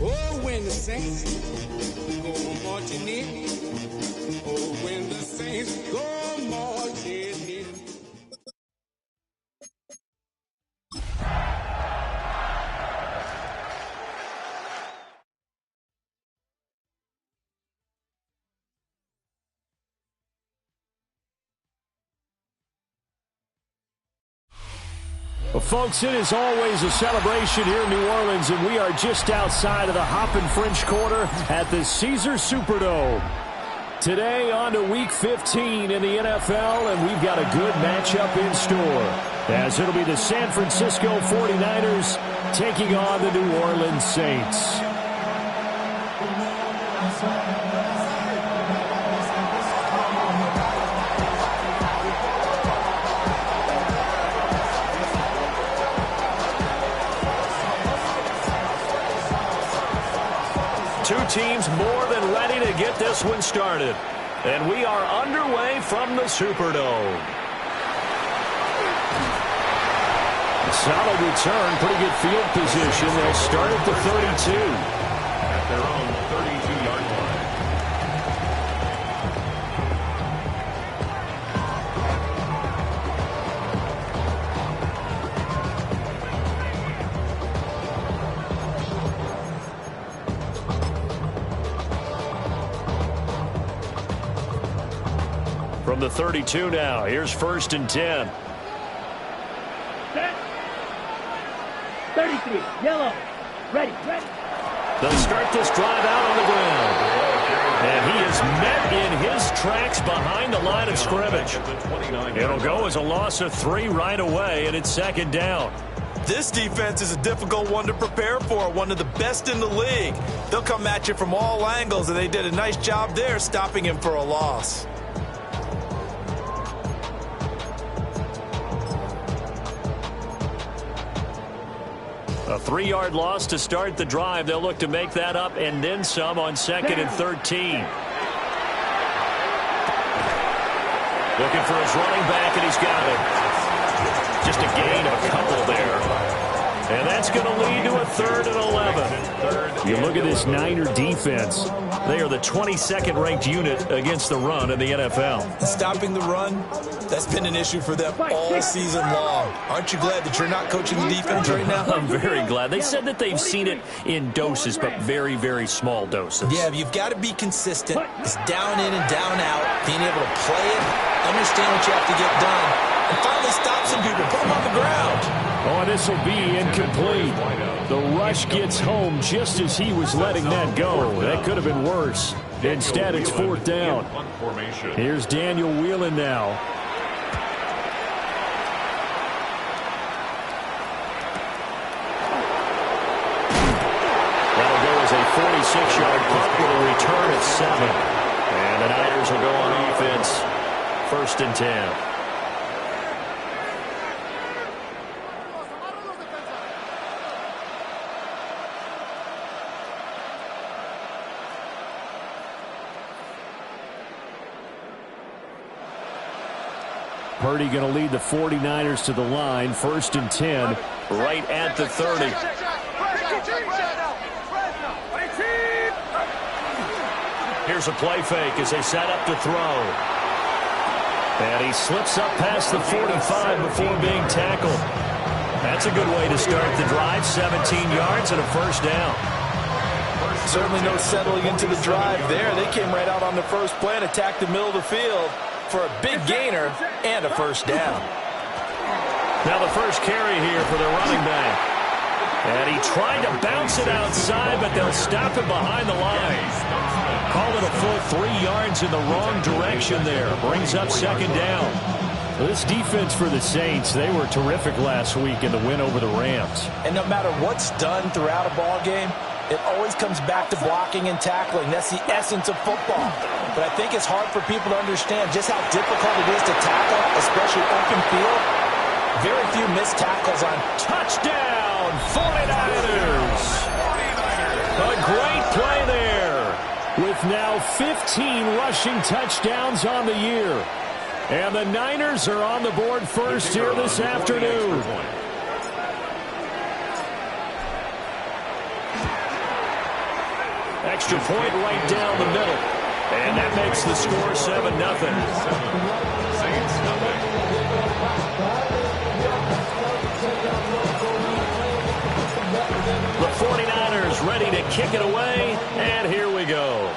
Oh, when the Saints go marching in. Oh, when the Saints go marching in. Well, folks, it is always a celebration here in New Orleans, and we are just outside of the Hoppin' French Quarter at the Caesars Superdome. Today on to Week 15 in the NFL, and we've got a good matchup in store, as it'll be the San Francisco 49ers taking on the New Orleans Saints. Two teams more than ready to get this one started. And we are underway from the Superdome. A solid return, pretty good field position. They'll start at the 32. At their own 32-yard line. From the 32 now, here's 1st and 10. 33, yellow, ready. They'll start this drive out on the ground. And he is met in his tracks behind the line of scrimmage. It'll go as a loss of 3 right away, and it's 2nd down. This defense is a difficult one to prepare for, one of the best in the league. They'll come at you from all angles, and they did a nice job there stopping him for a loss. A 3-yard loss to start the drive. They'll look to make that up and then some on 2nd and 13. Looking for his running back, and he's got it. Just a gain of a couple there. And that's going to lead to a 3rd and 11. You look at this Niner defense. They are the 22nd ranked unit against the run in the NFL. Stopping the run, that's been an issue for them all season long. Aren't you glad that you're not coaching the defense right now? I'm very glad. They said that they've seen it in doses, but very, very small doses. Yeah, you've got to be consistent. It's down in and down out, being able to play it, understand what you have to get done, and finally stop some people, put them on the ground. Oh, and this will be incomplete. The rush gets home just as he was letting that go. That could have been worse. Instead, it's 4th down. Here's Daniel Whelan now. That'll go as a 46-yard punt with a return at 7. And the Niners will go on offense. 1st and 10. Purdy going to lead the 49ers to the line. 1st and 10, right at the 30. Here's a play fake as they set up to throw. And he slips up past the 45 before being tackled. That's a good way to start the drive. 17 yards and a 1st down. Certainly no settling into the drive there. They came right out on the first play and attacked the middle of the field for a big gainer and a 1st down. Now the first carry here for the running back. And he tried to bounce it outside, but they'll stop it behind the line. Called it a full 3 yards in the wrong direction there. Brings up 2nd down. This defense for the Saints, they were terrific last week in the win over the Rams. And no matter what's done throughout a ball game, it always comes back to blocking and tackling. That's the essence of football. But I think it's hard for people to understand just how difficult it is to tackle, especially open field. Very few missed tackles on touchdown, 49ers. A great play there with now 15 rushing touchdowns on the year. And the Niners are on the board first here this afternoon. Extra point right down the middle. And that makes the score 7-0. Saints nothing. The 49ers ready to kick it away, and here we go.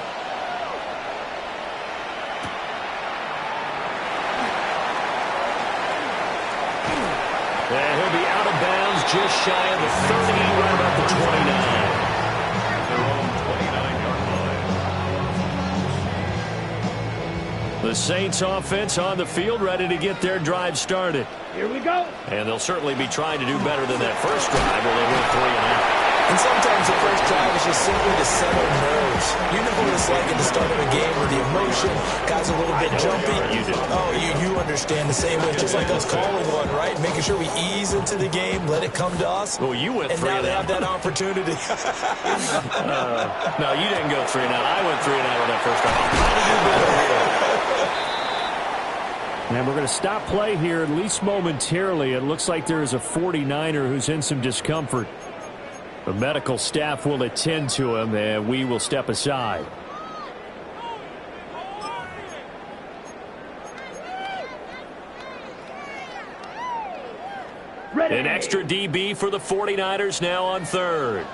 And he'll be out of bounds just shy of the 30, right about the 29. Their own 29-yard line. The Saints offense on the field ready to get their drive started. Here we go. And they'll certainly be trying to do better than that first drive where they went 3 and out. And sometimes the first drive is just simply to settle nerves. You know what it's like at the start of a game where the emotion guy's a little bit jumpy. You do. Oh, you understand the same way. It's just like us calling one, right? Making sure we ease into the game, let it come to us. Well, you went and 3 now and they out. have that opportunity. No, you didn't go 3 and out. I went 3 and out on that first drive. I'm trying to do better here. And we're going to stop play here, at least momentarily. It looks like there is a 49er who's in some discomfort. The medical staff will attend to him, and we will step aside. Ready. An extra DB for the 49ers now on third.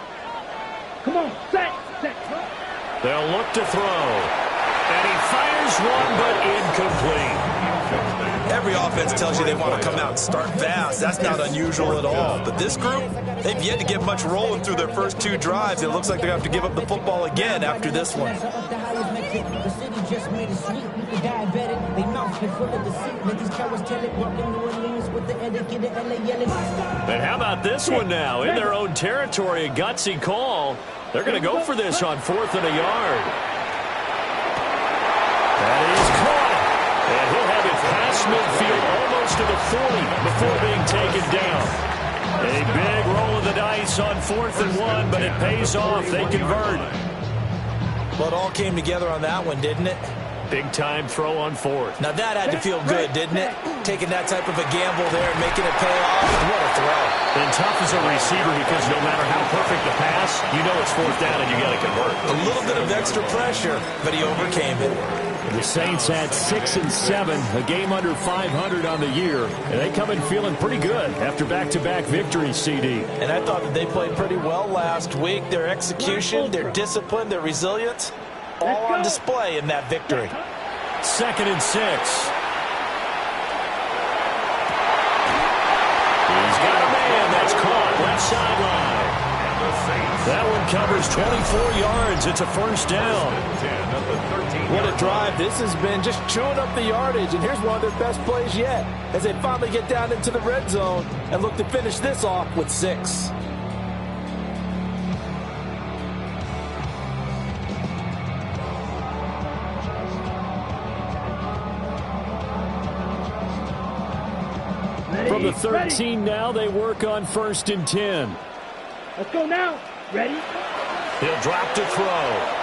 Come on, set. They'll look to throw. And he fires one, but incomplete. Every offense tells you they want to come out and start fast. That's not unusual at all. But this group, they've yet to get much rolling through their first 2 drives. It looks like they're going to have to give up the football again after this one. And how about this one now? In their own territory, a gutsy call. They're going to go for this on 4th and a yard. That is caught. And he'll have it past midfield almost to the 40 before being taken down. A big roll of the dice on 4th and 1, but it pays off. They convert. Well, it all came together on that one, didn't it? Big-time throw on 4th. Now, that had to feel good, didn't it? Taking that type of a gamble there and making it pay off. What a throw. And tough as a receiver because no matter how perfect the pass, you know it's 4th down and you got to convert. A little bit of extra pressure, but he overcame it. The Saints had 6 and 7, a game under 500 on the year, and they come in feeling pretty good after back-to-back victories, CD. And I thought that they played pretty well last week. Their execution, their discipline, their resilience, all on display in that victory. 2nd and 6. He's got a man that's caught left sideline. That one covers 24 yards. It's a first down. What a drive this has been, just chewing up the yardage. And here's one of their best plays yet as they finally get down into the red zone and look to finish this off with 6. From the 13 now, they work on 1st and 10. Let's go now. Ready? He'll drop to throw.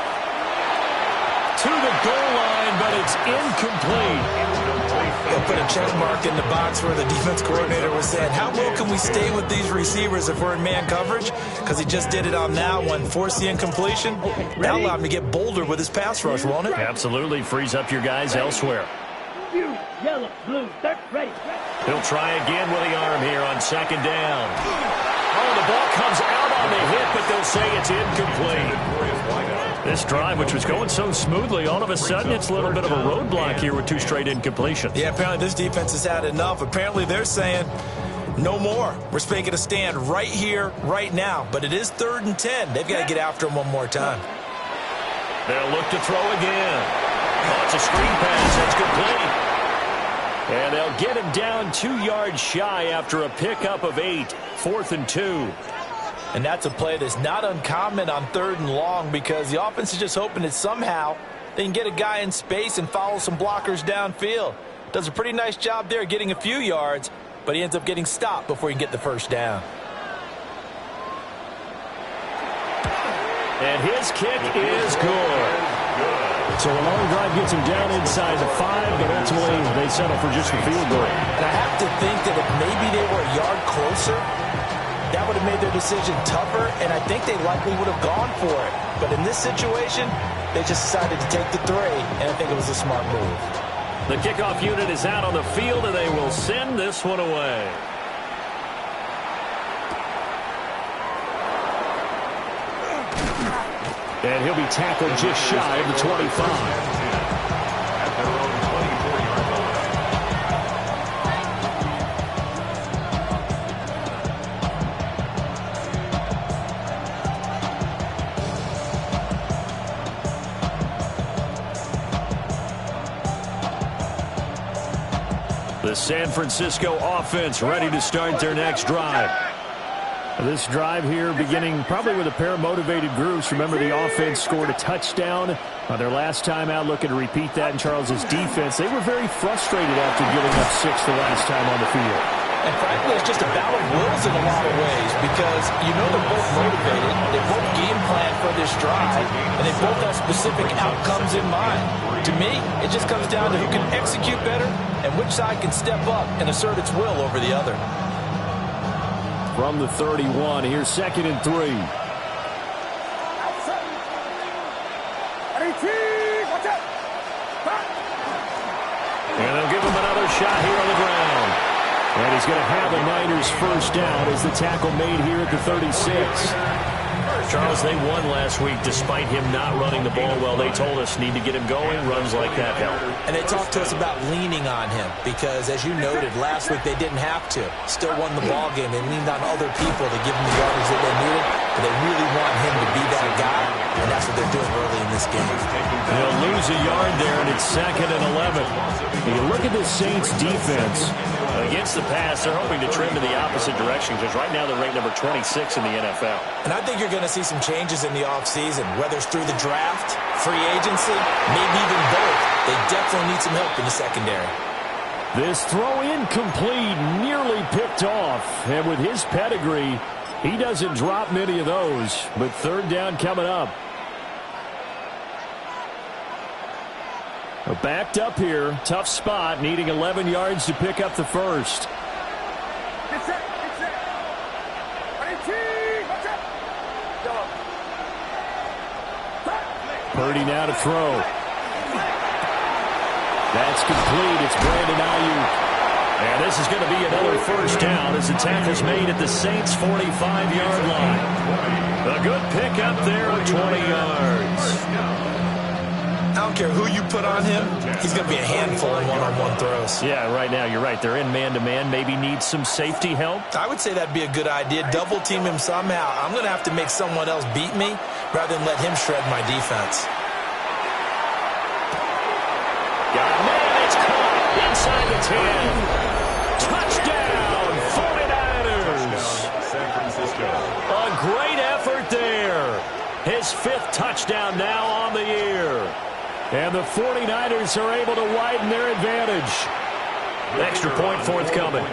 To the goal line, but it's incomplete. They'll put a check mark in the box where the defense coordinator was saying, how well can we stay with these receivers if we're in man coverage? Because he just did it on that one. Force the incompletion. That'll allow him to get bolder with his pass rush, won't it? Absolutely. Frees up your guys elsewhere. Blue, yellow, blue, third, ready. He'll try again with the arm here on 2nd down. Oh, the ball comes out on the hit, but they'll say it's incomplete. This drive, which was going so smoothly, all of a sudden it's a little bit of a roadblock here with 2 straight incompletions. Yeah, apparently this defense has had enough. Apparently they're saying no more. We're making a stand right here, right now. But it is 3rd and 10. They've got to get after him one more time. They'll look to throw again. Oh, it's a screen pass. That's complete. And they'll get him down 2 yards shy after a pickup of 8. 4th and 2. And that's a play that's not uncommon on 3rd and long because the offense is just hoping that somehow they can get a guy in space and follow some blockers downfield. Does a pretty nice job there getting a few yards, but he ends up getting stopped before he can get the first down. And his kick is good. So a long drive gets him down inside the 5, but ultimately they settle for just the field goal. And I have to think that if maybe they were a yard closer, that would have made their decision tougher, and I think they likely would have gone for it. But in this situation, they just decided to take the 3, and I think it was a smart move. The kickoff unit is out on the field, and they will send this one away. And he'll be tackled just shy of the 25. At their own 24-yard line. The San Francisco offense ready to start their next drive. This drive here beginning probably with a pair of motivated groups. Remember, the offense scored a touchdown their last time out. Looking to repeat that in Charles's defense. They were very frustrated after giving up 6 the last time on the field. And frankly, it's just a battle of wills in a lot of ways because you know they're both motivated. They both game plan for this drive, and they both have specific outcomes in mind. To me, it just comes down to who can execute better and which side can step up and assert its will over the other. From the 31, here's 2nd and 3. And they'll give him another shot here on the ground. And he's going to have a Niners first down as the tackle made here at the 36. Charles, they won last week despite him not running the ball well. They told us need to get him going. Runs like that help. And they talked to us about leaning on him because, as you noted, last week they didn't have to. Still won the ball game. They leaned on other people to give them the yardage that they needed, but they really want him to be that guy, and that's what they're doing early in this game. They'll lose a yard there, and it's 2nd and 11. You look at the Saints defense. Against the pass, they're hoping to trend in the opposite direction because right now they're ranked number 26 in the NFL. And I think you're going to see some changes in the offseason, whether it's through the draft, free agency, maybe even both. They definitely need some help in the secondary. This throw incomplete, nearly picked off. And with his pedigree, he doesn't drop many of those. But 3rd down coming up. Backed up here. Tough spot. Needing 11 yards to pick up the first. Purdy now to throw. That's complete. It's Brandon Ayuk. And this is going to be another first down as the tackle's made at the Saints' 45-yard line. A good pickup there of 20 yards. I don't care who you put on him. He's going to be a handful in one-on-one throws. Yeah, right now, you're right. They're in man-to-man. Maybe need some safety help. I would say that'd be a good idea. Double team him somehow. I'm going to have to make someone else beat me rather than let him shred my defense. Got a man. It's caught inside the 10. Touchdown, 49ers. San Francisco. A great effort there. His 5th touchdown now on the year. And the 49ers are able to widen their advantage. Extra point forthcoming.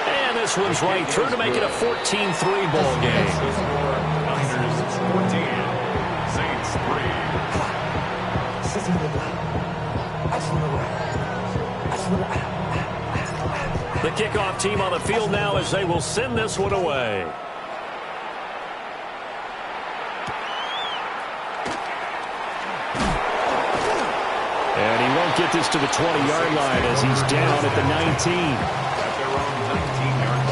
And this one's right through to make it a 14-3 ball game. Niners 14, Saints 3. The kickoff team on the field now as they will send this one away. And he won't get this to the 20-yard line as he's down at the 19. At their own 19-yard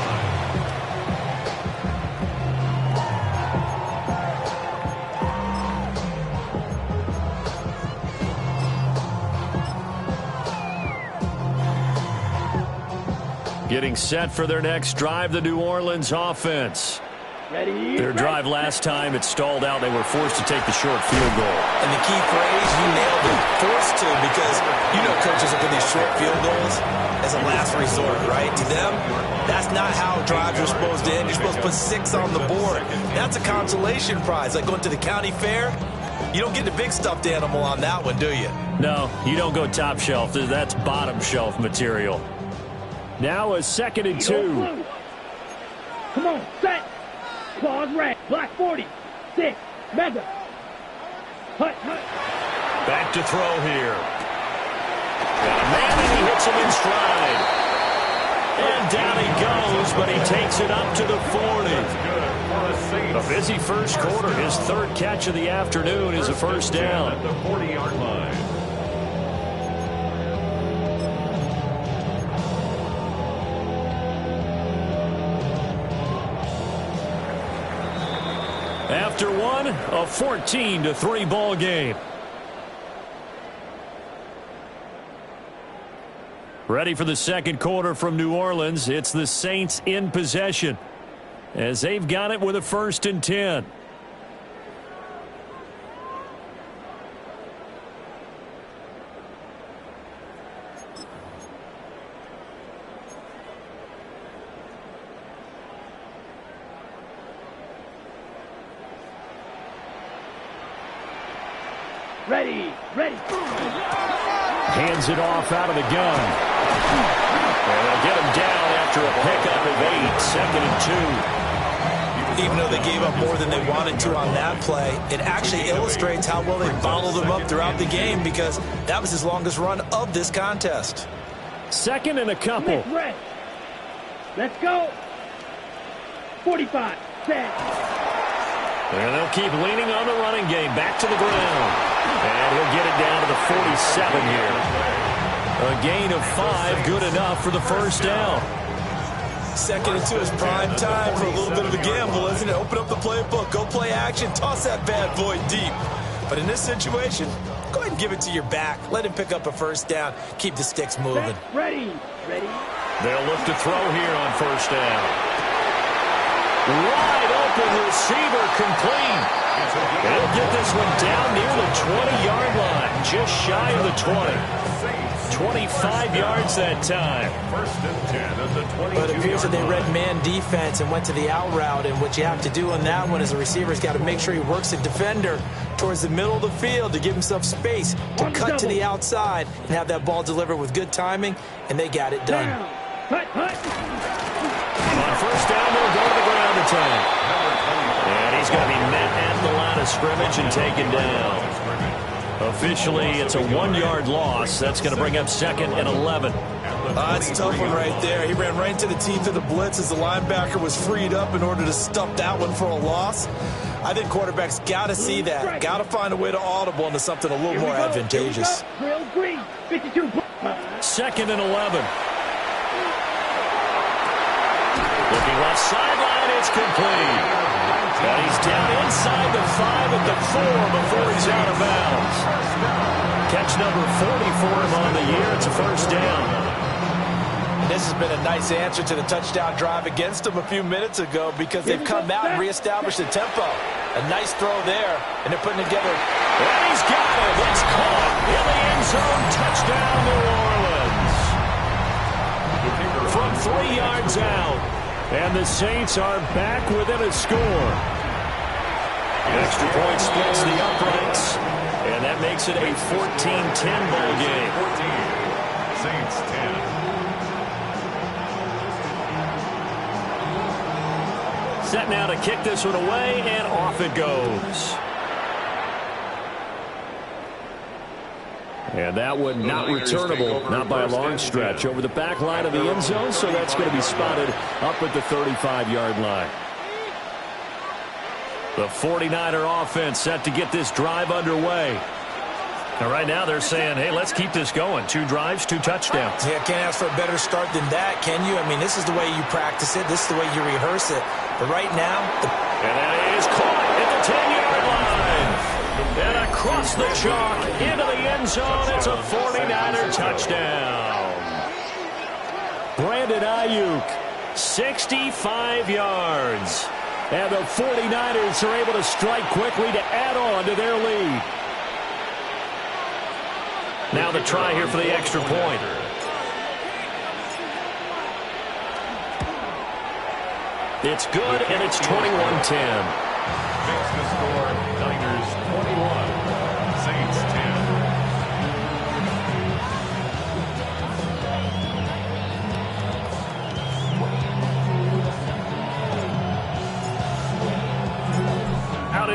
line. Getting set for their next drive, the New Orleans offense. Ready? Their drive last time, it stalled out. They were forced to take the short field goal. And the key phrase, you nailed it, forced to, because you know coaches look at these short field goals as a last resort, right? To them, that's not how drives are supposed to end. You're supposed to put 6 on the board. That's a consolation prize, like going to the county fair. You don't get the big stuffed animal on that one, do you? No, you don't go top shelf. That's bottom shelf material. Now a 2nd and 2. Come on, set. Claws red. Black 40. 6. Mega. Hut, hut. Back to throw here. And a man, and he hits him in stride. And down he goes, but he takes it up to the 40. A busy first quarter. His third catch of the afternoon is a first down. At the 40-yard line. After one, a 14-3 ball game. Ready for the second quarter from New Orleans. It's the Saints in possession as they've got it with a 1st and 10. Ready. Ready. Hands it off out of the gun. And they'll get him down after a pickup of 8, 2nd and 2. Even though they gave up more than they wanted to on that play, it actually illustrates how well they bottled them up throughout the game because that was his longest run of this contest. 2nd and a couple. Red. Let's go. 45. Set. And they'll keep leaning on the running game. Back to the ground. And he'll get it down to the 47 here. A gain of 5, good enough for the first down. 2nd and 2 is prime time for a little bit of a gamble, isn't it? Open up the playbook, go play action, toss that bad boy deep. But in this situation, go ahead and give it to your back. Let him pick up a first down. Keep the sticks moving. Ready. Ready. They'll look to throw here on first down. Wide open receiver complete. He'll get this one down near the 20-yard line, just shy of the 20. 25 yards that time. 1st and 10 at the 22. But it appears that they read man defense and went to the out route, and what you have to do on that one is the receiver's got to make sure he works the defender towards the middle of the field to give himself space to cut to the outside and have that ball delivered with good timing, and they got it done. Down. Hut, hut. On first down, they'll go to the ground attack. And he's going to be met at the line of scrimmage and taken down. Officially, it's a 1-yard loss. That's going to bring up 2nd and 11. That's a tough one right there. He ran right into the teeth of the blitz as the linebacker was freed up in order to stuff that one for a loss. I think quarterbacks got to see that. Got to find a way to audible into something a little more advantageous. Grill green. 52. 2nd and 11. Looking left sideline, it's complete. And he's down inside the 5 at the 4 before he's out of bounds. Catch number 40 for him on the year. It's a first down. This has been a nice answer to the touchdown drive against them a few minutes ago because they've come out and reestablished the tempo. A nice throw there, and they're putting together. And he's got it. It's caught in the end zone. Touchdown, New Orleans. From 3 yards out. And the Saints are back within a score. Extra point splits the uprights. And that makes it a 14-10 ball game. 14. Saints 10. Set now to kick this one away, and off it goes. And that one not returnable, not by a long stretch, over the back line of the end zone, so that's going to be spotted up at the 35-yard line. The 49er offense set to get this drive underway. And right now they're saying, hey, let's keep this going. 2 drives, 2 touchdowns. Yeah, can't ask for a better start than that, can you? I mean, this is the way you practice it. This is the way you rehearse it. But right now... And that is caught at the 10-yard line. And across the chalk into the end zone. It's a 49er touchdown. Brandon Ayuk, 65 yards. And the 49ers are able to strike quickly to add on to their lead. Now the try here for the extra point. It's good, and it's 21-10. Makes the score Niners 21, Saints 10.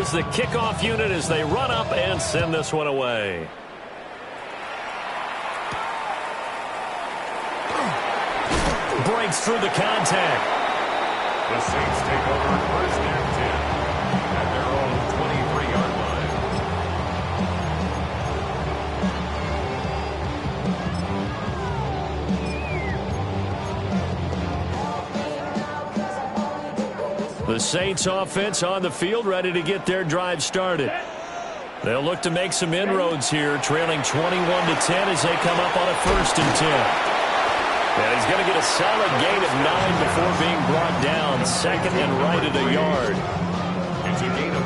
is the kickoff unit as they run up and send this one away. Breaks through the contact. The Saints take over first and 10 at their own 23-yard line. The Saints offense on the field, ready to get their drive started. They'll look to make some inroads here, trailing 21-10 as they come up on a 1st and 10. And he's going to get a solid gain of 9 before being brought down. 2nd and right at a yard.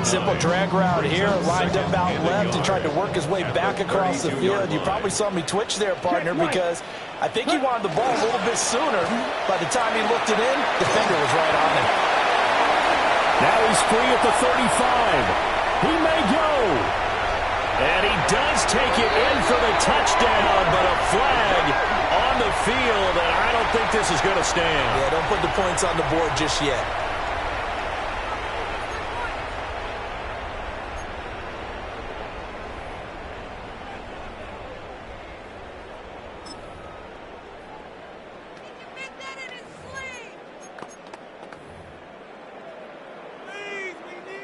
Simple drag route here, lined up out left and tried to work his way back across the field. You probably saw me twitch there, partner, because I think he wanted the ball a little bit sooner. By the time he looked it in, the defender was right on him. Now he's free at the 35. He may go. And he does take it in for the touchdown, but a flag on the field, and I don't think this is going to stand. Yeah, don't put the points on the board just yet.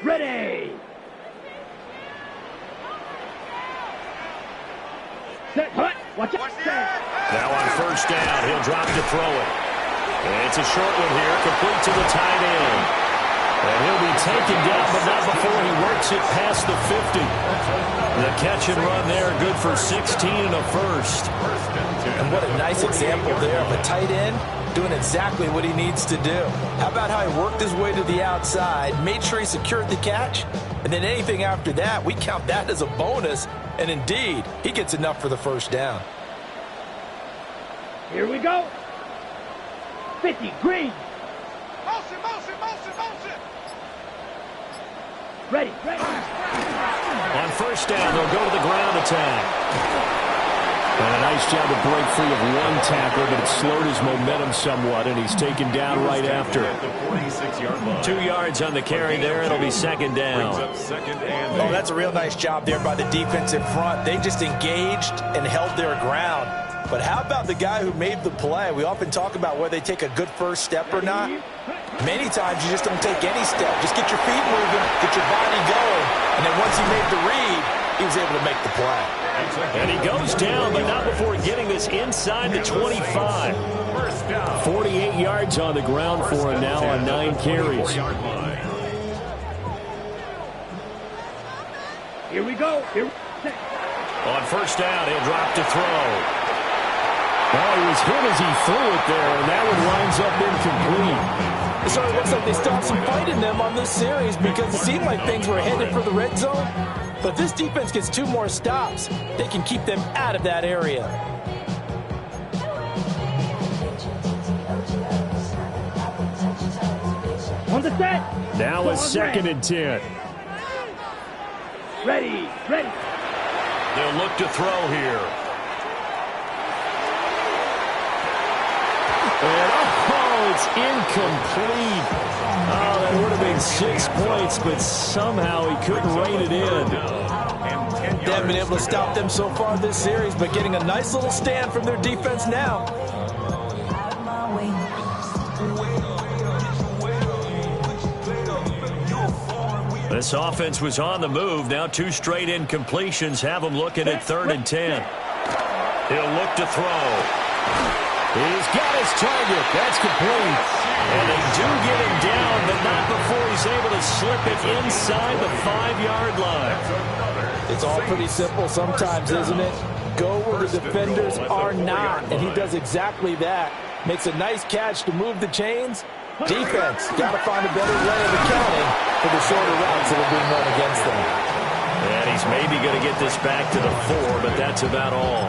Ready. Set, hut. Watch out. Now on 1st down, he'll drop to throw it. And it's a short one here, complete to the tight end. And he'll be taken down, but not before he works it past the 50. The catch and run there, good for 16 and a 1st. And what a nice example there of a tight end doing exactly what he needs to do. How about how he worked his way to the outside, made sure he secured the catch, and then anything after that, we count that as a bonus. And indeed, he gets enough for the 1st down. Here we go. 50, green. Motion, motion, motion, motion. Ready. On 1st down, they'll go to the ground attack. And a nice job to break free of one tackle, but it slowed his momentum somewhat, and he's taken down right after. 2 yards on the carry there. It'll be 2nd down. Oh, that's a real nice job there by the defensive front. They just engaged and held their ground. But how about the guy who made the play? We often talk about whether they take a good first step or not. Many times you just don't take any step. Just get your feet moving, get your body going, and then once he made the read, he was able to make the play. And he goes down, but not before getting this inside the 25. 48 yards on the ground for him now on 9 carries. Here we go. On 1st down, he'll drop to throw. Well, he was hit as he threw it there, and that one winds up incomplete. So it looks like they still have some fight in them on this series because it seemed like things were headed for the red zone. But if this defense gets 2 more stops, they can keep them out of that area. On the set. Now a 2nd and 10. Ready. They'll look to throw here. And it's incomplete. Oh, that would have been 6 points, but somehow he couldn't rein it in. They haven't been able to stop them so far this series, but getting a nice little stand from their defense now. This offense was on the move. Now 2 straight incompletions have them looking at 3rd and 10. He'll look to throw. He's got his target. That's complete. And they do get him down, but not before he's able to slip it inside the 5-yard line. It's all pretty simple sometimes, isn't it? Go where the defenders are not, and he does exactly that. Makes a nice catch to move the chains. Defense, got to find a better way of accounting for the shorter routes that are being run against them. And he's maybe going to get this back to the 4, but that's about all.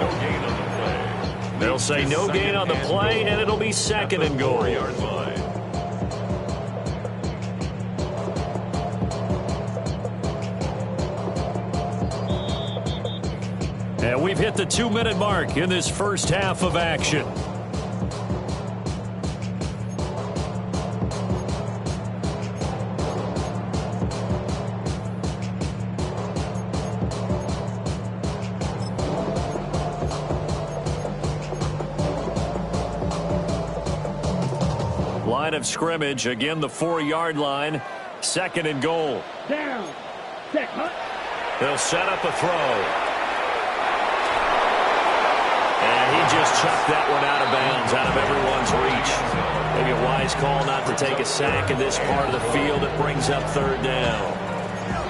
They'll say no gain on the play, and it'll be 2nd and goal. And we've hit the 2-minute mark in this first half of action. line of scrimmage. Again, the 4-yard line. 2nd and goal. Down. Set. Hut. They'll set up a throw. And he just chucked that one out of bounds, out of everyone's reach. Maybe a wise call not to take a sack in this part of the field. It brings up 3rd down.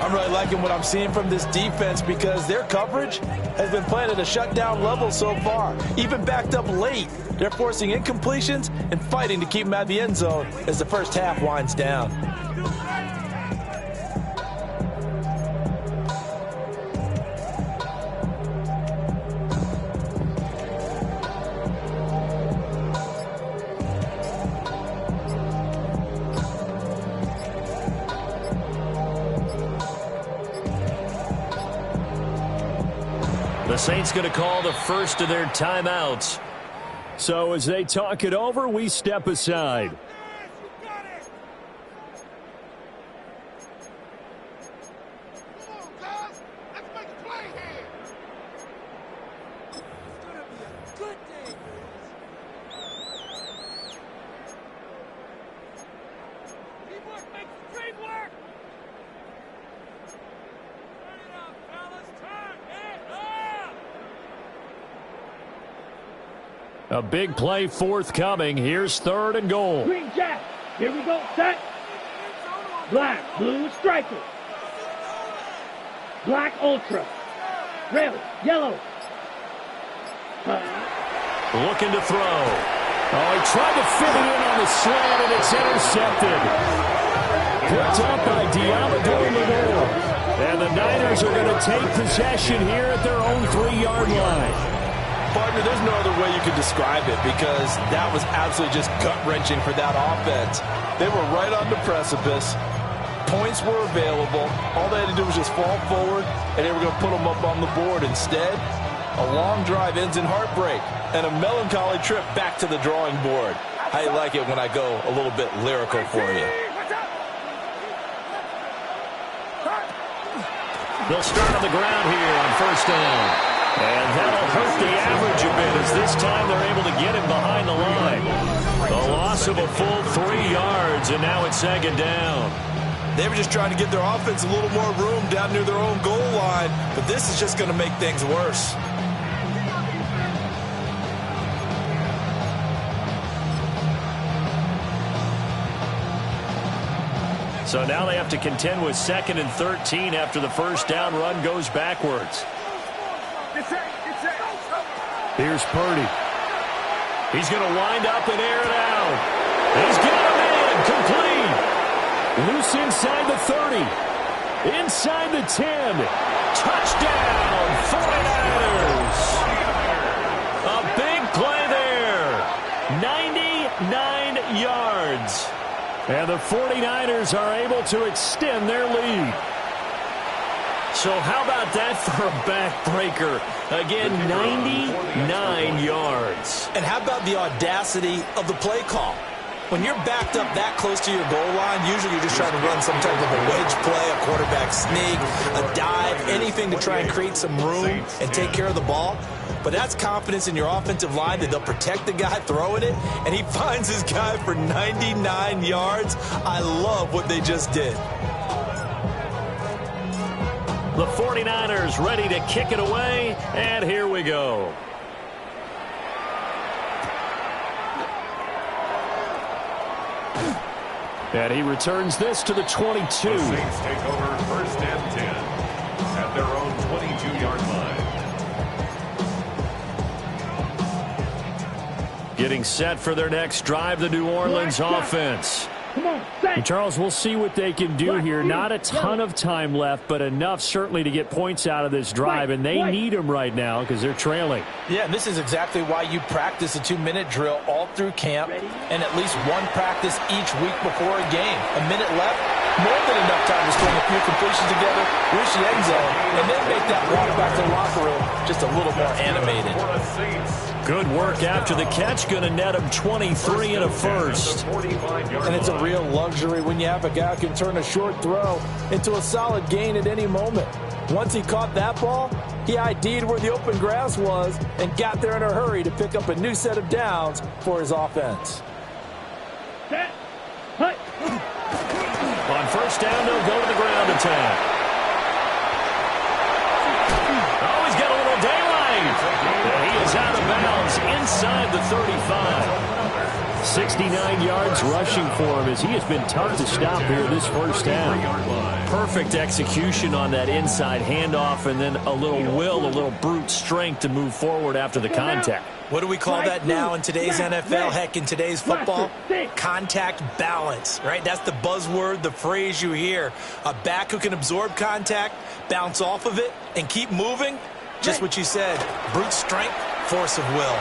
I'm really liking what I'm seeing from this defense because their coverage has been playing at a shutdown level so far. Even backed up late, they're forcing incompletions and fighting to keep them out of the end zone as the first half winds down. The Saints going to call the first of their timeouts. So as they talk it over, we step aside. A big play forthcoming. Here's 3rd and goal. Green Jack. Here we go. Set. Black. Blue striker. Black ultra. Red. Yellow. Looking to throw. Oh, he tried to fit it in on the slant, and it's intercepted. Picked up by Diamador Lenore. And the Niners are going to take possession here at their own 3-yard line. Partner, there's no other way you could describe it because that was absolutely just gut-wrenching for that offense. They were right on the precipice. Points were available. All they had to do was just fall forward, and they were going to put them up on the board. Instead, a long drive ends in heartbreak and a melancholy trip back to the drawing board. I like it when I go a little bit lyrical for you. They'll start on the ground here on 1st down. And that'll hurt the average a bit as this time they're able to get him behind the line. The loss of a full 3 yards, and now it's 2nd down. They were just trying to give their offense a little more room down near their own goal line, but this is just going to make things worse. So now they have to contend with 2nd and 13 after the 1st down run goes backwards. Here's Purdy. He's going to wind up and air it out. He's got him in. Complete. Loose inside the 30. Inside the 10. Touchdown, 49ers. A big play there. 99 yards. And the 49ers are able to extend their lead. So how about that for a backbreaker? Again, 99 yards. And how about the audacity of the play call? When you're backed up that close to your goal line, usually you're just trying to run some type of a wedge play, a quarterback sneak, a dive, anything to try and create some room and take care of the ball. But that's confidence in your offensive line that they'll protect the guy throwing it, and he finds his guy for 99 yards. I love what they just did. The 49ers ready to kick it away, and here we go. And he returns this to the 22. The Saints take over 1st and 10 at their own 22-yard line. Getting set for their next drive, the New Orleans offense. And Charles, we'll see what they can do here. Not a ton of time left, but enough certainly to get points out of this drive, and they need them right now because they're trailing. Yeah, and this is exactly why you practice a 2-minute drill all through camp and at least one practice each week before a game. A minute left, more than enough time to string a few completions together, reach the end zone, and then make that walk back to the locker room just a little more animated. Good work after the catch, going to net him 23 and a first. And it's a real luxury when you have a guy who can turn a short throw into a solid gain at any moment. Once he caught that ball, he ID'd where the open grass was and got there in a hurry to pick up a new set of downs for his offense. Set. first down, they'll go to the ground attack. Oh, he's got a little daylight. And he is out of bounds inside the 35. 69 yards rushing for him as he has been tough to stop here this first half. Perfect execution on that inside handoff, and then a little will, a little brute strength to move forward after the contact. What do we call that now in today's NFL? Heck, in today's football? Contact balance, right? That's the buzzword, the phrase you hear. A back who can absorb contact, bounce off of it, and keep moving. Just what you said, brute strength, force of will.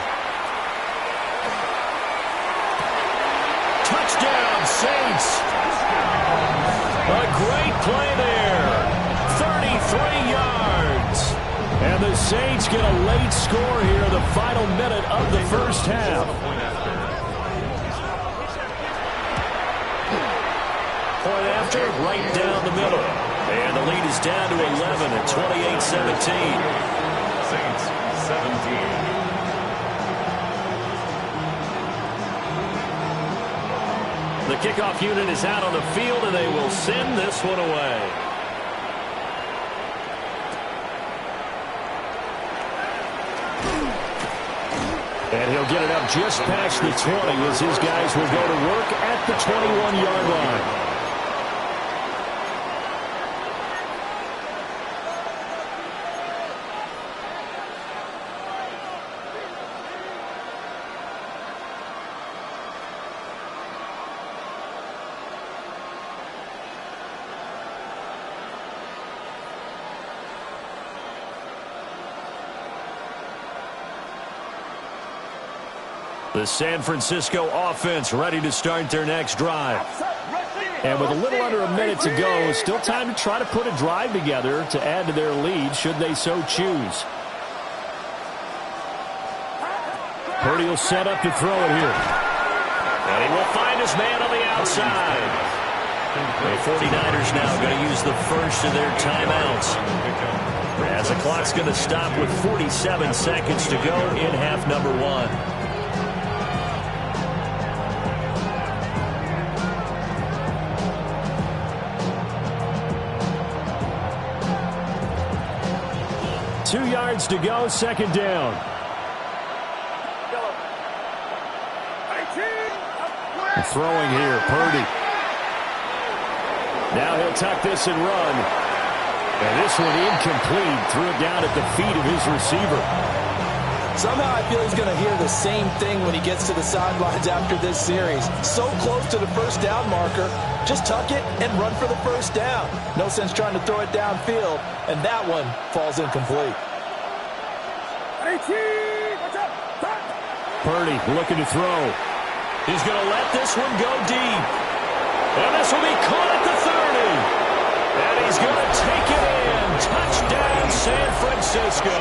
Touchdown, Saints. A great play there. 33 yards. And the Saints get a late score here, the final minute of the first half. Point after, right down the middle. And the lead is down to 11 at 28-17. Saints 17. The kickoff unit is out on the field, and they will send this one away. And he'll get it up just past the 20 as his guys will go to work at the 21-yard line. The San Francisco offense ready to start their next drive. And with a little under a minute to go, still time to try to put a drive together to add to their lead should they so choose. Purdy will set up to throw it here. And he will find his man on the outside. The 49ers now going to use the first of their timeouts, as the clock's going to stop with 47 seconds to go in half number one. Two yards to go, second down. Throwing here, Purdy. Now he'll tuck this and run. And this one incomplete. Threw it down at the feet of his receiver. Somehow I feel he's going to hear the same thing when he gets to the sidelines after this series. So close to the first down marker. Just tuck it and run for the first down. No sense trying to throw it downfield. And that one falls incomplete. Purdy looking to throw. He's going to let this one go deep. And this will be caught at the 30. And he's going to take it in. Touchdown, San Francisco.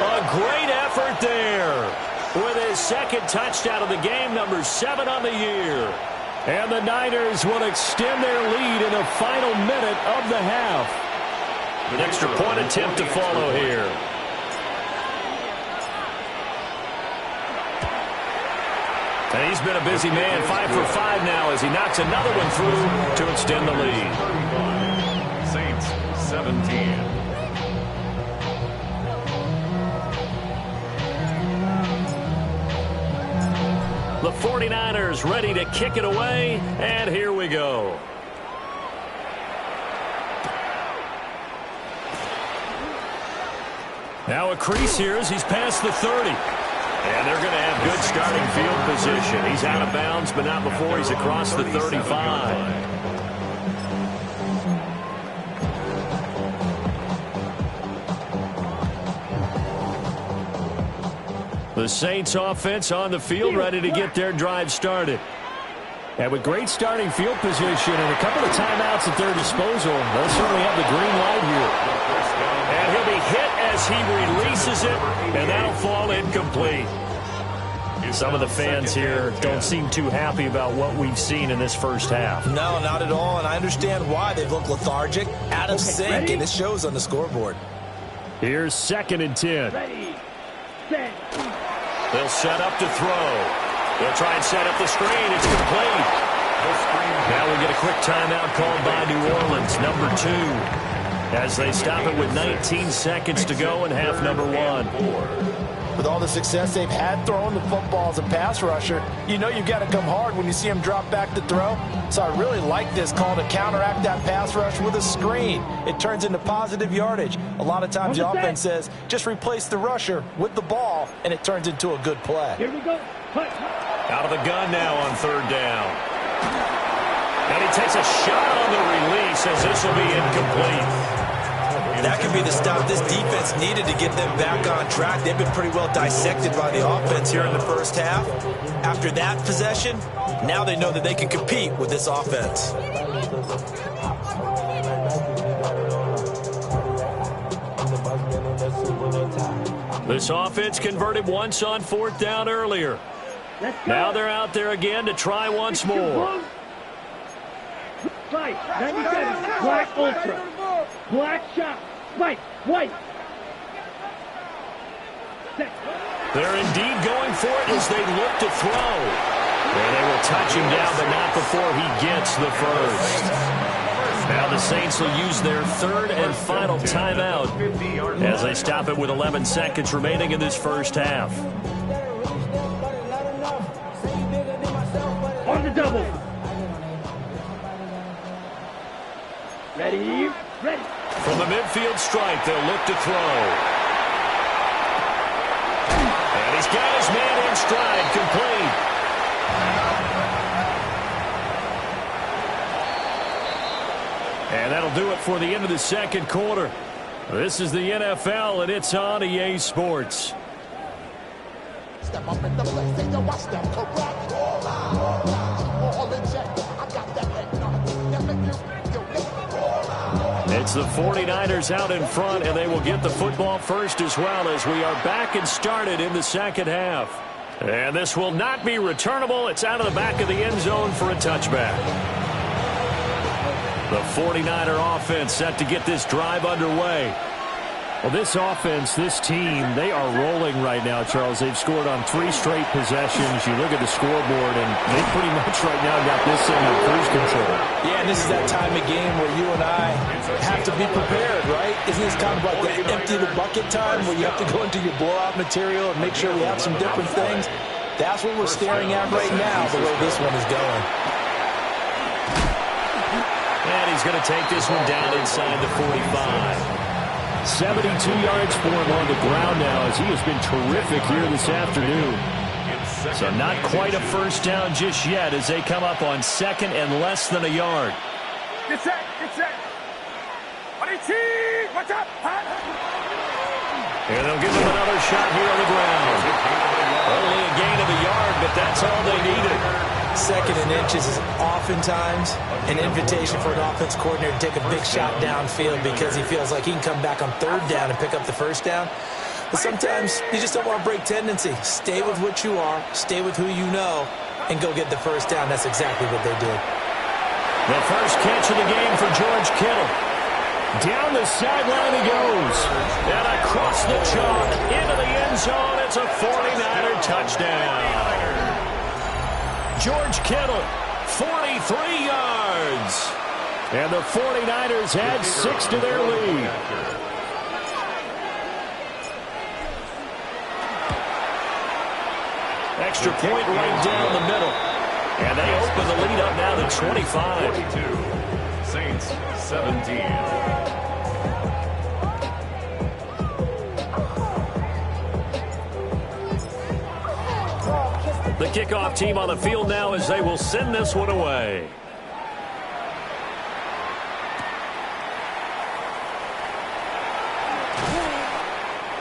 A great effort there. With his second touchdown of the game, number 7 on the year. And the Niners will extend their lead in the final minute of the half. An extra point attempt to follow here. And he's been a busy man, 5 for 5 now as he knocks another one through to extend the lead. Saints 17. The 49ers ready to kick it away, and here we go. Now a crease here as he's past the 30. And they're going to have good starting field position. He's out of bounds, but not before he's across the 35. The Saints offense on the field ready to get their drive started. And with great starting field position and a couple of timeouts at their disposal, they'll certainly have the green light here. And he'll be hit as he releases it, and that'll fall incomplete. Some of the fans here don't seem too happy about what we've seen in this first half. No, not at all, and I understand why. They've looked lethargic, out of sync, and it shows on the scoreboard. Here's 2nd and 10. Ready, set. They'll set up to throw. They'll try and set up the screen. It's complete. Now we get a quick timeout called by New Orleans, number 2, as they stop it with 19 seconds to go in half number 1. With all the success they've had throwing the football as a pass rusher, you know you've got to come hard when you see him drop back to throw. So I really like this call to counteract that pass rush with a screen. It turns into positive yardage. A lot of times the offense says, just replace the rusher with the ball, and it turns into a good play. Here we go. Out of the gun now on 3rd down. And he takes a shot on the release as this will be incomplete. That could be the stop this defense needed to get them back on track. They've been pretty well dissected by the offense here in the first half. After that possession, now they know that they can compete with this offense. This offense converted once on 4th down earlier. Now they're out there again to try once more. Fight, 97, black ultra. Black shot, Spike, white. They're indeed going for it as they look to throw. And they will touch him down, but not before he gets the first. Now the Saints will use their 3rd and final timeout as they stop it with 11 seconds remaining in this first half. On the double. Ready, ready. From the midfield stripe, they'll look to throw. And he's got his man in stride, complete. And that'll do it for the end of the second quarter. This is the NFL, and it's on EA Sports. Step up in the place, say yo, watch them correct. All in check. I got that head knock. It's the 49ers out in front, and they will get the football first as well as we are back and started in the second half. And this will not be returnable. It's out of the back of the end zone for a touchback. The 49er offense set to get this drive underway. Well, this offense, this team, they are rolling right now, Charles. They've scored on 3 straight possessions. You look at the scoreboard, and they pretty much right now got this thing in cruise control. Yeah, and this is that time of game where you and I have to be prepared, right? Isn't this kind of like the empty the bucket time where you have to go into your blowout material and make sure we have some different things? That's what we're staring at right now, the way this one is going. And he's going to take this one down inside the 45. 72 yards for him on the ground now as he has been terrific here this afternoon. So not quite a first down just yet as they come up on 2nd and less than a yard. Get set, get set. What's up? And they'll give them another shot here on the ground. Only a gain of a yard, but that's all they needed. 2nd and inches is oftentimes an invitation for an offense coordinator to take a big shot downfield because he feels like he can come back on 3rd down and pick up the first down. But sometimes you just don't want to break tendency. Stay with what you are, stay with who you know, and go get the first down. That's exactly what they did. The first catch of the game for George Kittle. Down the sideline he goes. And across the chalk into the end zone. It's a 49er touchdown. George Kittle, 43 yards. And the 49ers add 6 to their lead. Extra point right down the middle. And they open the lead up now to 25. 42. Saints 17. The kickoff team on the field now as they will send this one away.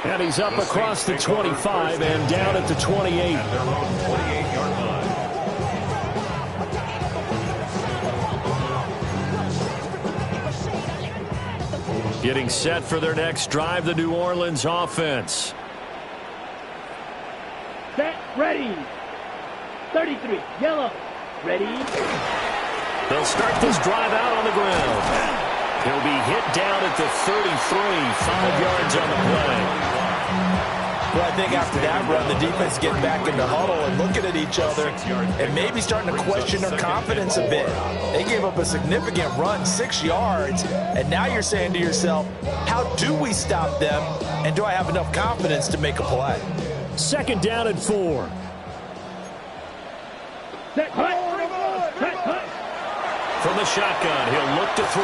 And he's up across the 25 and down at the 28. At their own 28-yard line. Getting set for their next drive, the New Orleans offense. Set, ready. 33, yellow, ready. They'll start this drive out on the ground. He'll be hit down at the 33, 5 yards on the play. Well, I think after that run, the defense getting back in the huddle and looking at each other and maybe starting to question their confidence a bit. They gave up a significant run, 6 yards, and now you're saying to yourself, how do we stop them, and do I have enough confidence to make a play? 2nd down and 4. From the shotgun, he'll look to throw.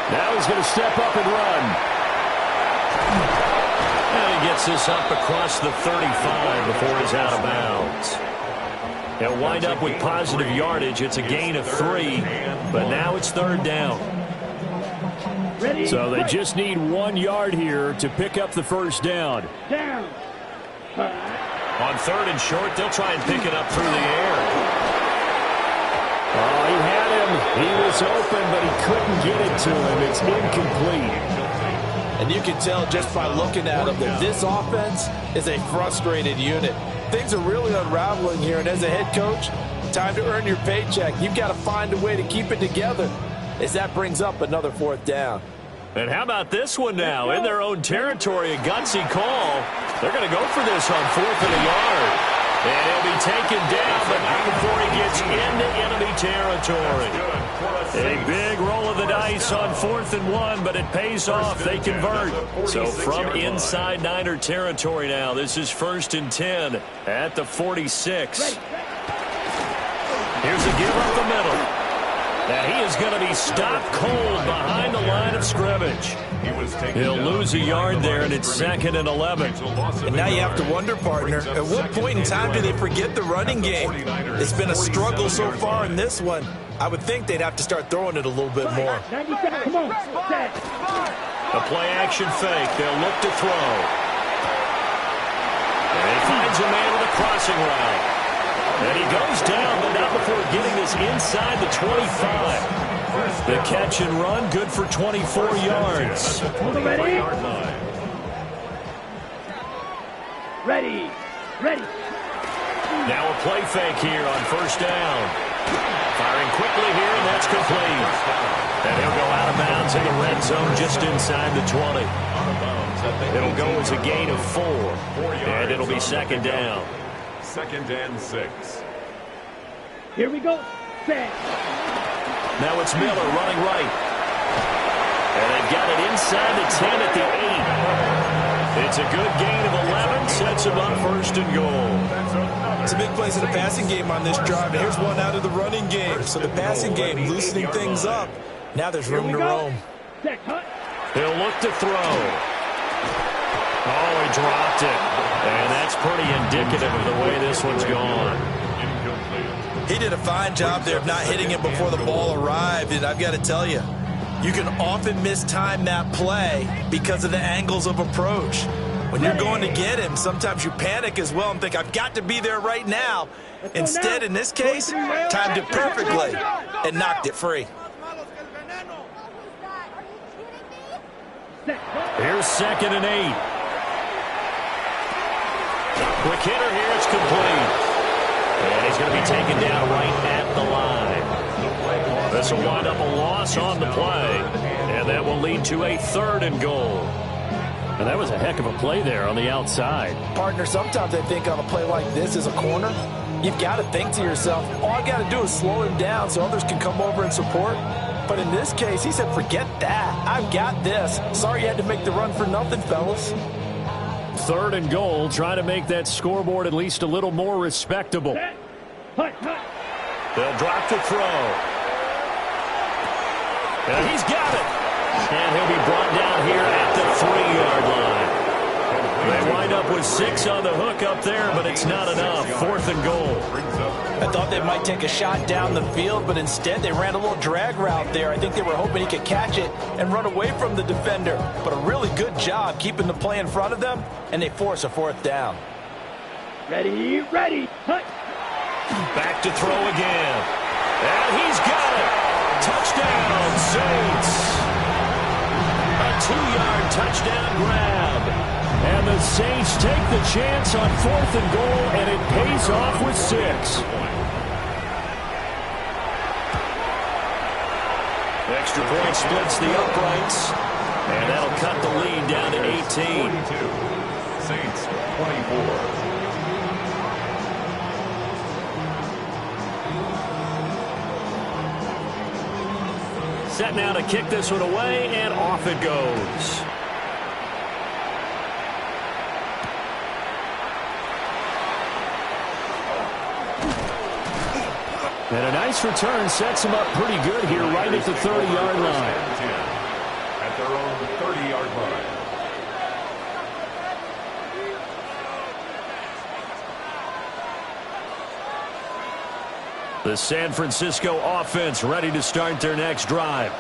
Now he's going to step up and run. And he gets this up across the 35 before he's out of bounds. He'll wind up with positive yardage. It's a gain of 3, but now it's 3rd down. So they just need 1 yard here to pick up the 1st down. On 3rd and short, they'll try and pick it up through the air. Oh, he had him. He was open, but he couldn't get it to him. It's incomplete. And you can tell just by looking at them that this offense is a frustrated unit. Things are really unraveling here, and as a head coach, time to earn your paycheck. You've got to find a way to keep it together as that brings up another 4th down. And how about this one now? In their own territory, a gutsy call. They're going to go for this on 4th and a yard. And he'll be taken down, but not before he gets into enemy territory. A big roll of the dice on 4th and 1, but it pays off. They convert. So from inside Niner territory now, this is 1st and 10 at the 46. Here's a give up the middle. And he is going to be stopped cold behind the line of scrimmage. He'll lose a yard there, and it's 2nd and 11. And now you have to wonder, partner, at what point in time do they forget the running game? It's been a struggle so far in this one. I would think they'd have to start throwing it a little bit more. A play-action fake. They'll look to throw. And he finds a man with a crossing route. And he goes down, but not before getting this inside the 25. The catch and run, good for 24 yards. Ready. Now a play fake here on 1st down. Firing quickly here, and that's complete. And he'll go out of bounds in the red zone just inside the 20. It'll go as a gain of 4, and it'll be 2nd down. 2nd and 6. Here we go. Set. Now it's Miller running right. And they've got it inside the 10 at the 8. It's a good gain of 11. Sets them up 1st and goal. Some big plays in the passing game on this drive. And here's one out of the running game. So the passing game loosening things up. Now there's room to roam. He'll look to throw. Oh, he dropped it. And that's pretty indicative of the way this one's gone. He did a fine job there of not hitting it before the ball arrived. And I've got to tell you, you can often mistime that play because of the angles of approach. When you're going to get him, sometimes you panic as well and think, I've got to be there right now. Instead, in this case, timed it perfectly and knocked it free. Here's 2nd and 8. Quick hitter here, it's complete. And he's going to be taken down right at the line. This will wind up a loss on the play. And that will lead to a 3rd and goal. And that was a heck of a play there on the outside. Partner, sometimes I think on a play like this as a corner, you've got to think to yourself, all I got to do is slow him down so others can come over and support. But in this case, he said, forget that. I've got this. Sorry you had to make the run for nothing, fellas. 3rd and goal, trying to make that scoreboard at least a little more respectable. They'll drop to throw. And he's got it. And he'll be brought down here at the 3-yard line. They wind up with 6 on the hook up there, but it's not enough. 4th and goal. I thought they might take a shot down the field, but instead they ran a little drag route there. I think they were hoping he could catch it and run away from the defender. But a really good job keeping the play in front of them, and they force a 4th down. Ready. Back to throw again. And he's got it. Touchdown, Saints. A 2-yard touchdown grab. And the Saints take the chance on 4th and goal, and it pays off with 6. Extra point splits the uprights, and that'll cut the lead down to 18. Saints 24. Set now to kick this one away, and off it goes. And a nice return sets him up pretty good here right at the 30-yard line. At their own 30-yard line. The San Francisco offense ready to start their next drive.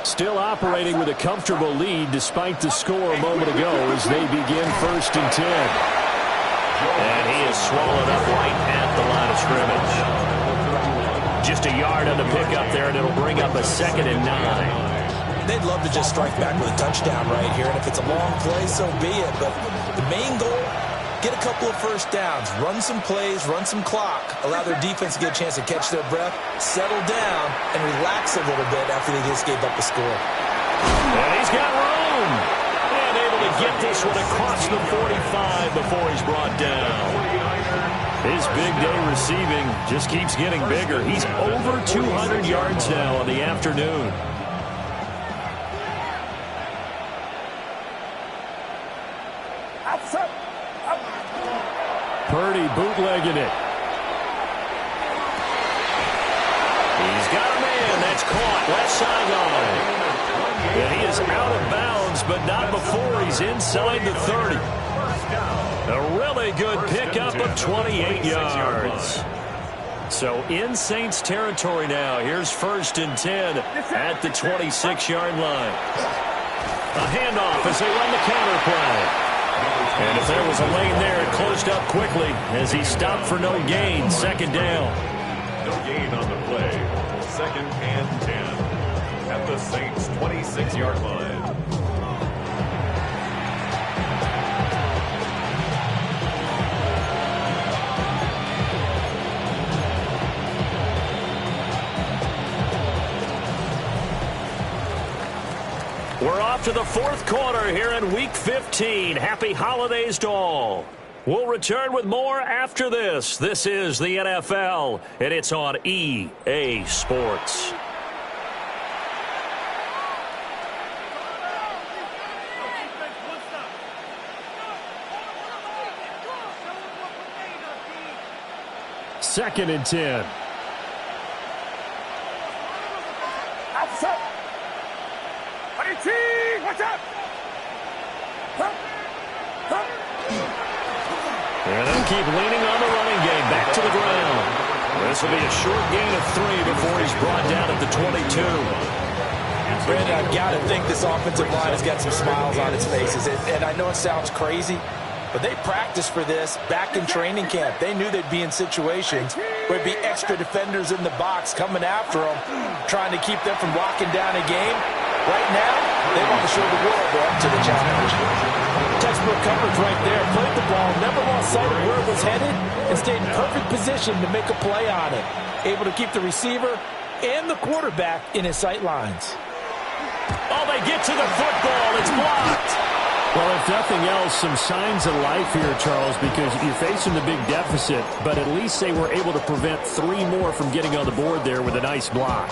Still operating with a comfortable lead despite the score a moment ago as they begin 1st and 10. And he is swallowed up right at the line of scrimmage. Just a yard on the pickup there, and it'll bring up a 2nd and 9. They'd love to just strike back with a touchdown right here, and if it's a long play, so be it. But the main goal, get a couple of first downs, run some plays, run some clock, allow their defense to get a chance to catch their breath, settle down, and relax a little bit after they just gave up a score. And he's got room. And able to get this one across the 45 before he's brought down. His big day receiving just keeps getting bigger. He's over 200 yards now on the afternoon. Purdy bootlegging it. He's got a man. That's caught. Left sideline. And he is out of bounds, but not before he's inside the 30. A really good pickup of 28 yards. So in Saints territory now. Here's 1st and 10 at the 26-yard line. A handoff as they run the counter play. And if there was a lane there, it closed up quickly as he stopped for no gain. 2nd down. No gain on the play. 2nd and 10 at the Saints' 26-yard line. We're off to the 4th quarter here in Week 15. Happy holidays to all. We'll return with more after this. This is the NFL, and it's on EA Sports. Second and 10. And they'll keep leaning on the running game. Back to the ground. This will be a short gain of 3 before he's brought down at the 22. Brandon, I've got to think this offensive line has got some smiles on its faces. And I know it sounds crazy, but they practiced for this back in training camp. They knew they'd be in situations where there'd be extra defenders in the box coming after them, trying to keep them from locking down a game. Right now, they want to show the world they're up to the challenge. Textbook coverage right there. Played the ball, never lost sight of where it was headed, and stayed in perfect position to make a play on it. Able to keep the receiver and the quarterback in his sight lines. Oh, they get to the football. It's blocked. Well, if nothing else, some signs of life here, Charles, because you're facing the big deficit, but at least they were able to prevent 3 more from getting on the board there with a nice block.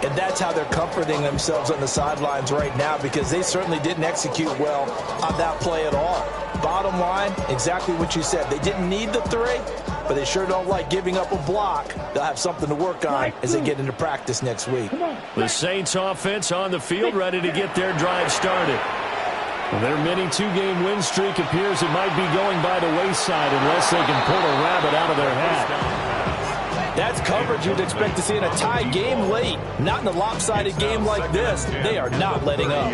And that's how they're comforting themselves on the sidelines right now, because they certainly didn't execute well on that play at all. Bottom line, exactly what you said. They didn't need the 3, but they sure don't like giving up a block. They'll have something to work on as they get into practice next week. The Saints offense on the field ready to get their drive started. Their mini 2-game win streak appears it might be going by the wayside unless they can pull a rabbit out of their hat. That's coverage you'd expect to see in a tie game late. Not in a lopsided game like this. They are not letting up.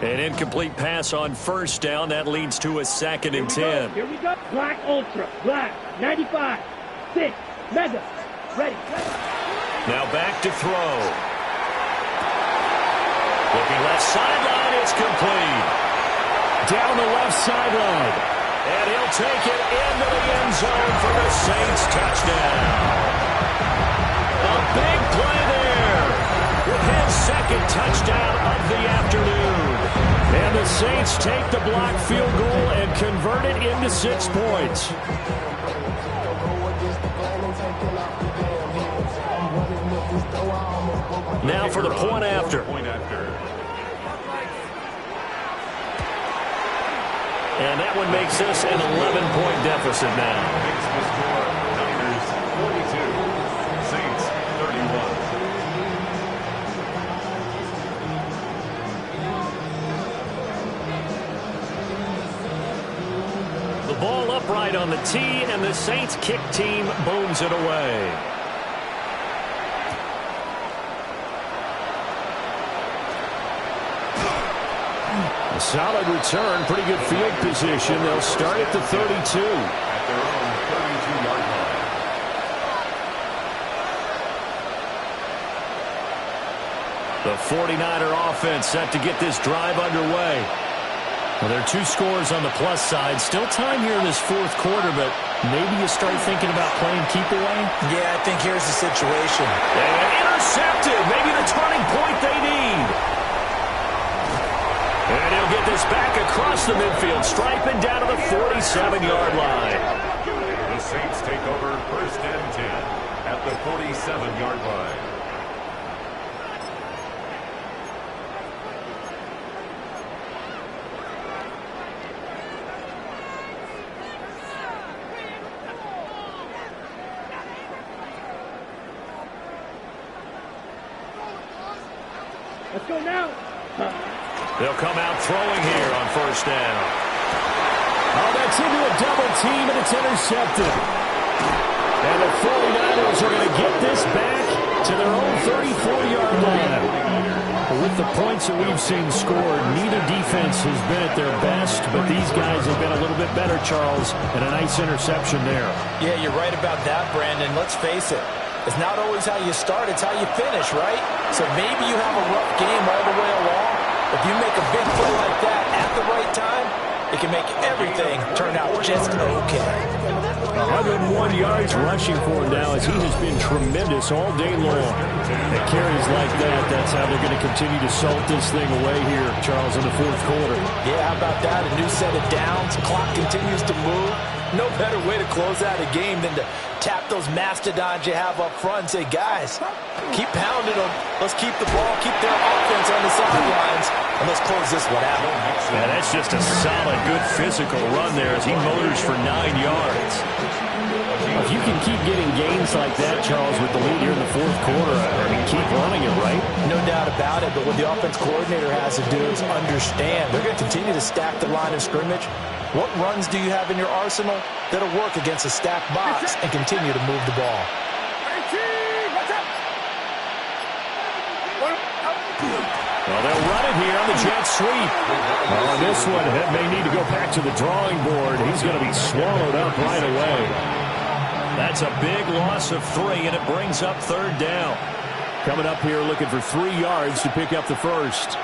An incomplete pass on 1st down. That leads to a 2nd and 10. Here we go. Black Ultra. Black. 95. 6. Mega. Ready. Now back to throw. Looking left sideline, it's complete. Down the left sideline. And he'll take it into the end zone for the Saints touchdown. A big play there with his 2nd touchdown of the afternoon. And the Saints take the block field goal and convert it into 6 points. Now for the point after. And that one makes this an 11-point deficit now. Makes the score Niners 42, Saints 31. The ball upright on the tee, and the Saints kick team booms it away. A solid return, pretty good field position. They'll start at the 32. At their own 32-yard line. The 49er offense set to get this drive underway. Well, there are 2 scores on the plus side. Still time here in this 4th quarter, but maybe you start thinking about playing keep away? Yeah, I think here's the situation. And intercepted. Maybe the turning point they need. And he'll get this back across the midfield, striping down to the 47-yard line. The Saints take over 1st and 10 at the 47-yard line. Let's go now. They'll come out throwing here on 1st down. Oh, that's into a double team, and it's intercepted. And the 49ers are going to get this back to their own 34-yard line. With the points that we've seen scored, neither defense has been at their best, but these guys have been a little bit better, Charles, and a nice interception there. Yeah, you're right about that, Brandon. Let's face it. It's not always how you start, it's how you finish, right? So maybe you have a rough game all the way along. If you make a big play like that at the right time, it can make everything turn out just okay. 101 yards rushing for him now as he has been tremendous all day long. At carries like that, that's how they're going to continue to salt this thing away here, Charles, in the 4th quarter. Yeah, how about that? A new set of downs. Clock continues to move. No better way to close out a game than to tap those mastodons you have up front and say, guys, keep pounding them. Let's keep the ball, keep their offense on the sidelines, and let's close this one out. Yeah, that's just a solid, good physical run there as he motors for 9 yards. If you can keep getting gains like that, Charles, with the lead here in the 4th quarter, I mean, keep running it, right? No doubt about it, but what the offense coordinator has to do is understand they're going to continue to stack the line of scrimmage. What runs do you have in your arsenal that'll work against a stacked box and continue to move the ball? Well, they'll run it here on the jet sweep. Well, on this one, it may need to go back to the drawing board. He's going to be swallowed up right away. That's a big loss of 3, and it brings up 3rd down. Coming up here looking for 3 yards to pick up the first.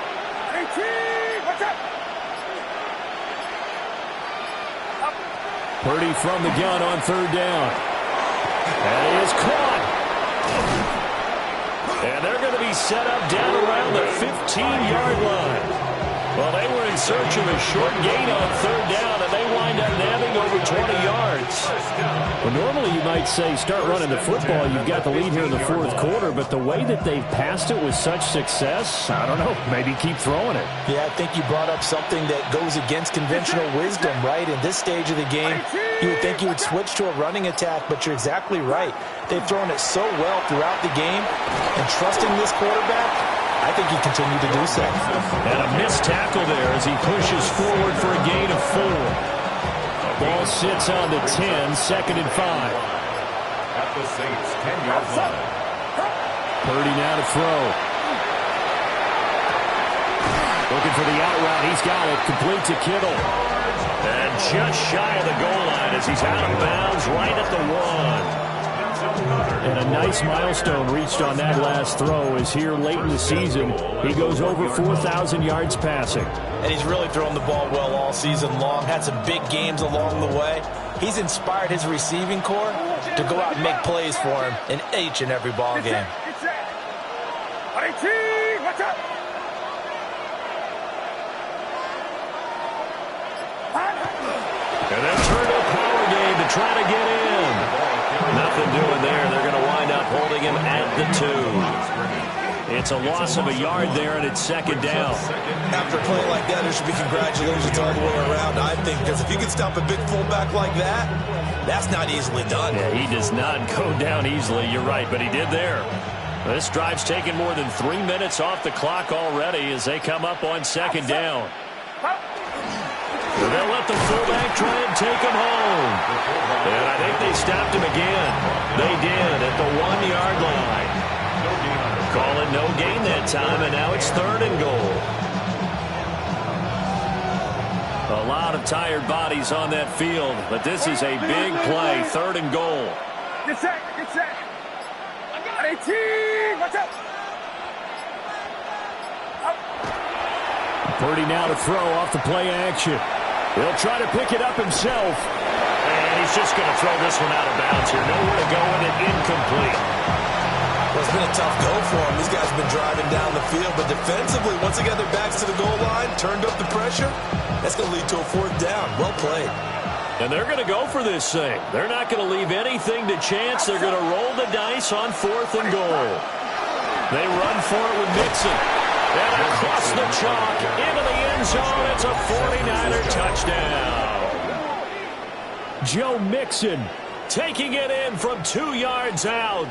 Purdy from the gun on 3rd down. And he is caught. And they're going to be set up down around the 15-yard line. Well, they were in search of a short gain on 3rd down, and they wind up nabbing over 20 yards. Well, normally you might say start running the football. You've got the lead here in the 4th quarter, but the way that they've passed it with such success, I don't know, maybe keep throwing it. Yeah, I think you brought up something that goes against conventional wisdom, right? In this stage of the game, you would think you would switch to a running attack, but you're exactly right. They've thrown it so well throughout the game, and trusting this quarterback, I think he continued to do so. And a missed tackle there as he pushes forward for a gain of 4. Ball sits on the 10, 2nd and 5. At the Saints' 10-yard line. Purdy now to throw. Looking for the out route. He's got it. Complete to Kittle. And just shy of the goal line as he's out of bounds right at the 1. And a nice milestone reached on that last throw as here late in the season, he goes over 4,000 yards passing. And he's really thrown the ball well all season long, had some big games along the way. He's inspired his receiving corps to go out and make plays for him in each and every ball game. try to get in. Nothing doing there. They're going to wind up holding him at the 2. It's a loss of a yard there, and it's second down. After a play like that, there should be congratulations all the way around, I think, because if you can stop a big fullback like that, that's not easily done. Yeah, he does not go down easily. You're right, but he did there. This drive's taken more than 3 minutes off the clock already as they come up on second down. They'll let the fullback try and take him home. And I think they stopped him again. They did at the 1-yard line. Call it no gain that time, and now it's 3rd and goal. A lot of tired bodies on that field, but this is a big play, 3rd and goal. Get set, get set. 18, watch out. Purdy now to throw off the play action. He'll try to pick it up himself. And he's just going to throw this one out of bounds here. Nowhere to go with it, incomplete. Well, it's been a tough go for them. These guys have been driving down the field, but defensively, once they got their backs to the goal line, turned up the pressure, that's going to lead to a 4th down. Well played. And they're going to go for this thing. They're not going to leave anything to chance. They're going to roll the dice on 4th and goal. They run for it with Mixon. And across the chalk, into the end zone, it's a 49er touchdown. Joe Mixon taking it in from 2 yards out.